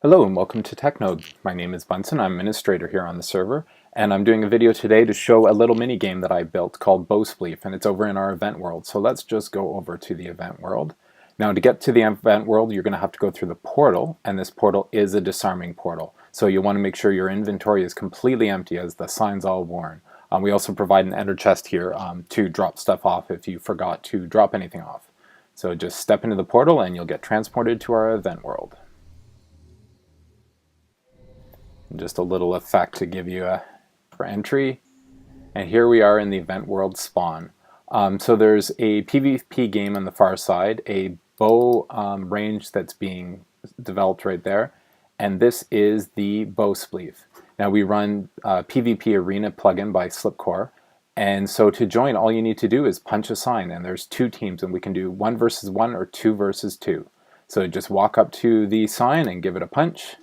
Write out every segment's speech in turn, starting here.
Hello and welcome to TechNode. My name is Bunsen, I'm administrator here on the server, and I'm doing a video today to show a little mini game that I built called BowSpleef, and it's over in our event world. So let's just go over to the event world. Now to get to the event world, you're going to have to go through the portal, and this portal is a disarming portal. So you want to make sure your inventory is completely empty as the sign's all worn. We also provide an ender chest here to drop stuff off if you forgot to drop anything off. So just step into the portal and you'll get transported to our event world. Just a little effect to give you for entry. And here we are in the event world spawn. So there's a PvP game on the far side, a bow range that's being developed right there, and this is the BowSpleef. Now we run PvP Arena plugin by Slipcore, and so to join all you need to do is punch a sign, and there's two teams and we can do 1 versus 1 or 2 versus 2. So just walk up to the sign and give it a punch,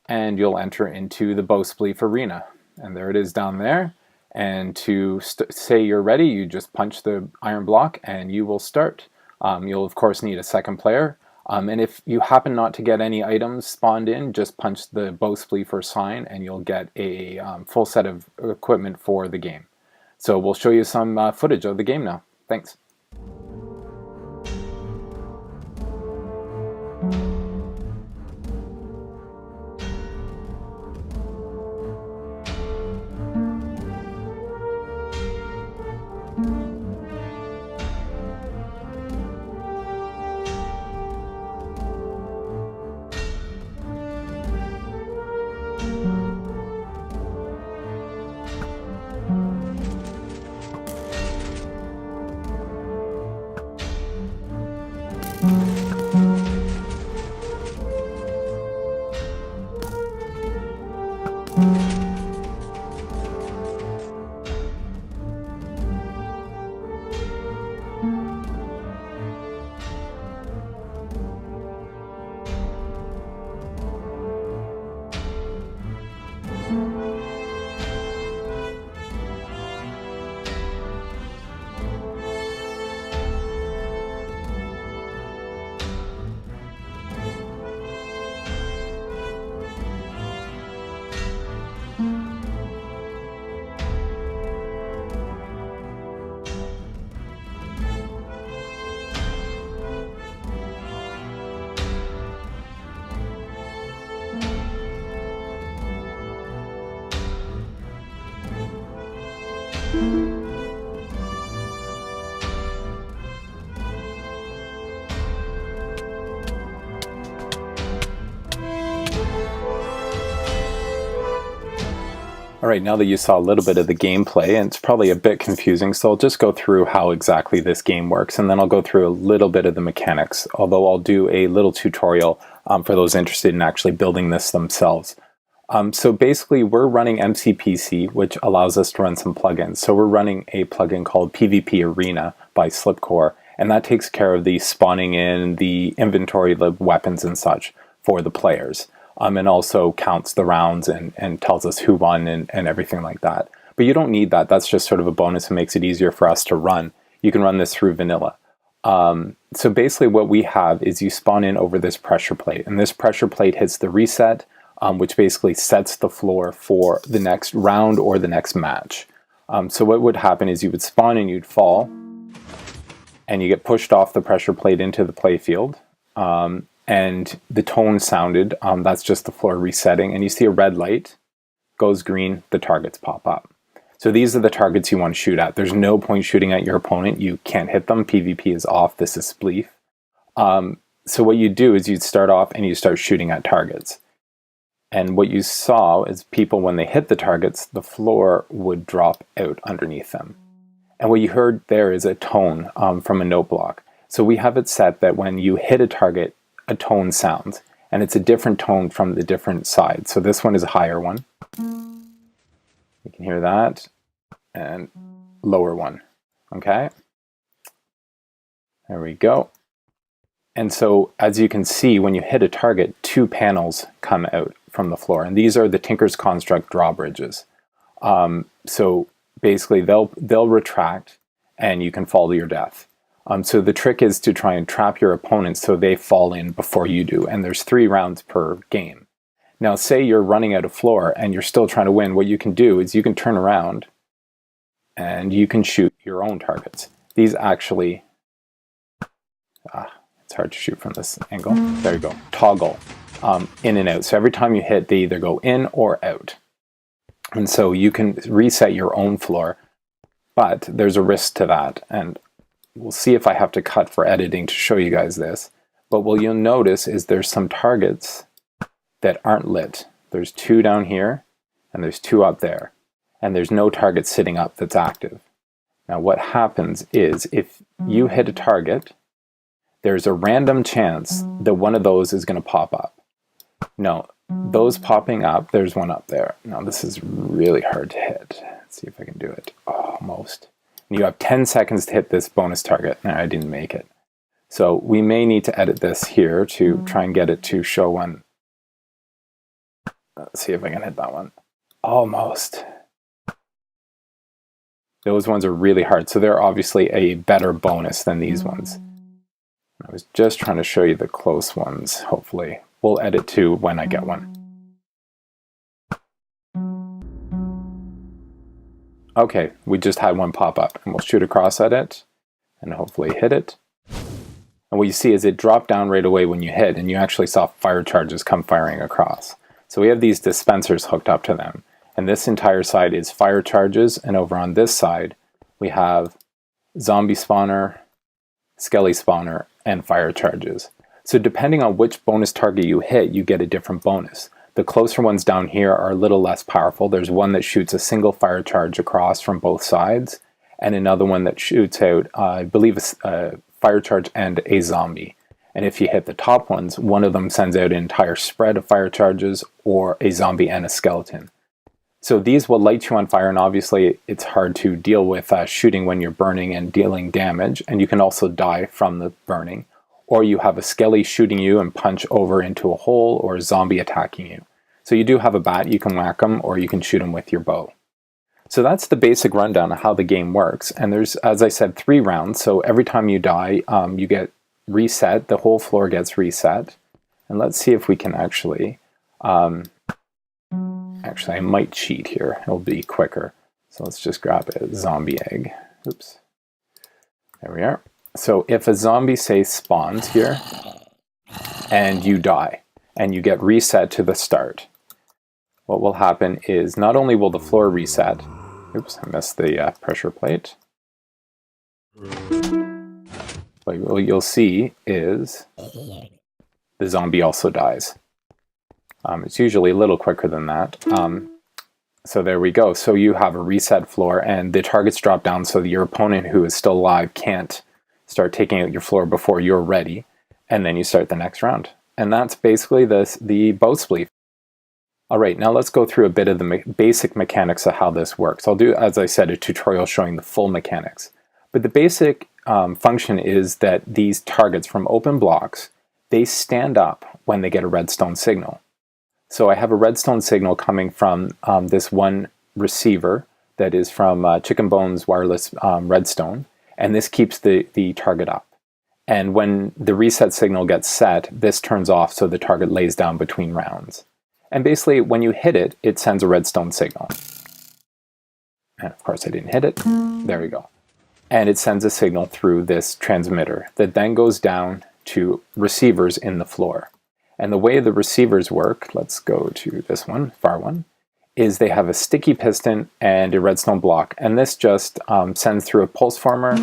and you'll enter into the BowSpleef arena. And there it is down there. And to say you're ready, you just punch the iron block and you will start. You'll of course need a second player. And if you happen not to get any items spawned in, just punch the BowSpleef or sign and you'll get a full set of equipment for the game. So we'll show you some footage of the game now. Thanks. Alright, now that you saw a little bit of the gameplay, and it's probably a bit confusing, so I'll just go through how exactly this game works, and then I'll go through a little bit of the mechanics, although I'll do a little tutorial for those interested in actually building this themselves. So basically we're running MCPC, which allows us to run some plugins. So we're running a plugin called PvP Arena by Slipcore, and that takes care of the spawning in the inventory, the weapons and such for the players. And also counts the rounds and tells us who won and everything like that. But you don't need that. That's just sort of a bonus and makes it easier for us to run. You can run this through vanilla. So basically what we have is you spawn in over this pressure plate, and this pressure plate hits the reset, which basically sets the floor for the next round or the next match. So what would happen is you would spawn and you'd fall, and you get pushed off the pressure plate into the play field. And the tone sounded, that's just the floor resetting, and you see a red light, goes green, the targets pop up. So these are the targets you want to shoot at. There's no point shooting at your opponent, you can't hit them, PvP is off, this is Spleef. So what you do is you'd start off and you start shooting at targets. And what you saw is people, when they hit the targets, the floor would drop out underneath them. And what you heard there is a tone from a note block. So we have it set that when you hit a target, a tone sounds, and it's a different tone from the different sides. So this one is a higher one. You can hear that, and lower one. Okay, there we go. And so as you can see, when you hit a target, 2 panels come out from the floor, and these are the Tinker's Construct drawbridges. So basically they'll retract and you can fall to your death. So the trick is to try and trap your opponents so they fall in before you do, and there's 3 rounds per game. Now say you're running out of floor and you're still trying to win, what you can do is you can turn around and you can shoot your own targets. These actually, it's hard to shoot from this angle. There you go, toggle in and out. So every time you hit, they either go in or out. And so you can reset your own floor, but there's a risk to that. And we'll see if I have to cut for editing to show you guys this. But what you'll notice is there's some targets that aren't lit. There's 2 down here, and there's 2 up there. And there's no target sitting up that's active. Now what happens is if you hit a target, there's a random chance that one of those is going to pop up. Now, those popping up, there's one up there. Now this is really hard to hit. Let's see if I can do it. Almost. And you have 10 seconds to hit this bonus target. Now I didn't make it. So we may need to edit this here to try and get it to show one. Let's see if I can hit that one. Almost. Those ones are really hard. So they're obviously a better bonus than these ones. I was just trying to show you the close ones, hopefully. We'll edit to when I get one. Okay, we just had one pop up, and we'll shoot across at it, and hopefully hit it. And what you see is it dropped down right away when you hit, and you actually saw fire charges come firing across. So we have these dispensers hooked up to them, and this entire side is fire charges, and over on this side, we have zombie spawner, skelly spawner, and fire charges. So depending on which bonus target you hit, you get a different bonus. The closer ones down here are a little less powerful. There's one that shoots a single fire charge across from both sides, and another one that shoots out, I believe, a fire charge and a zombie. And if you hit the top ones, one of them sends out an entire spread of fire charges, or a zombie and a skeleton. So these will light you on fire, and obviously it's hard to deal with shooting when you're burning and dealing damage, and you can also die from the burning. Or you have a skelly shooting you and punch over into a hole, or a zombie attacking you. So you do have a bat, you can whack them, or you can shoot them with your bow. So that's the basic rundown of how the game works. And there's, as I said, 3 rounds. So every time you die, you get reset. The whole floor gets reset. And let's see if we can actually... Actually, I might cheat here. It'll be quicker. So let's just grab a zombie egg. Oops. There we are. So if a zombie, say, spawns here, and you die, and you get reset to the start, what will happen is not only will the floor reset, oops, I missed the pressure plate, but what you'll see is the zombie also dies. It's usually a little quicker than that. So there we go. So you have a reset floor, and the targets drop down so that your opponent who is still alive can't start taking out your floor before you're ready, and then you start the next round. And that's basically the BowSpleef. All right, now let's go through a bit of the basic mechanics of how this works. I'll do, as I said, a tutorial showing the full mechanics. But the basic function is that these targets from open blocks, they stand up when they get a redstone signal. So I have a redstone signal coming from this one receiver that is from Chicken Bones Wireless Redstone, and this keeps the target up. And when the reset signal gets set, this turns off so the target lays down between rounds. And basically, when you hit it, it sends a redstone signal. And of course I didn't hit it. There we go. And it sends a signal through this transmitter that then goes down to receivers in the floor. And the way the receivers work, let's go to this one, far one, is they have a sticky piston and a redstone block. And this just sends through a pulse former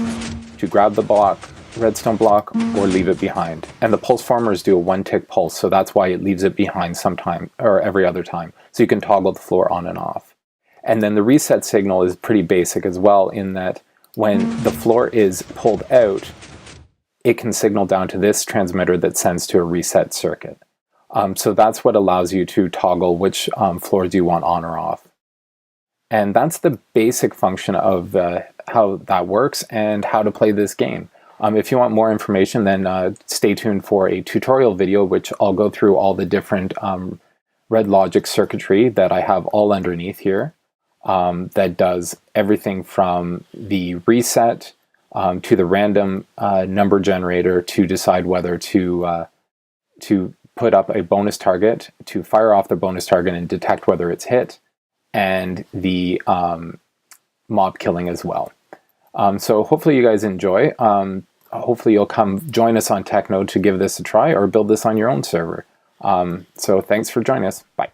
to grab the block, redstone block, or leave it behind. And the pulse formers do a 1-tick pulse, so that's why it leaves it behind sometime or every other time. So you can toggle the floor on and off. And then the reset signal is pretty basic as well, in that when the floor is pulled out, it can signal down to this transmitter that sends to a reset circuit. So that's what allows you to toggle which floors you want on or off. And that's the basic function of how that works and how to play this game. If you want more information, then stay tuned for a tutorial video, which I'll go through all the different red logic circuitry that I have all underneath here, that does everything from the reset, to the random number generator to decide whether to put up a bonus target, to fire off the bonus target and detect whether it's hit, and the mob killing as well. So hopefully you guys enjoy. Hopefully you'll come join us on TechNode to give this a try or build this on your own server. So thanks for joining us. Bye.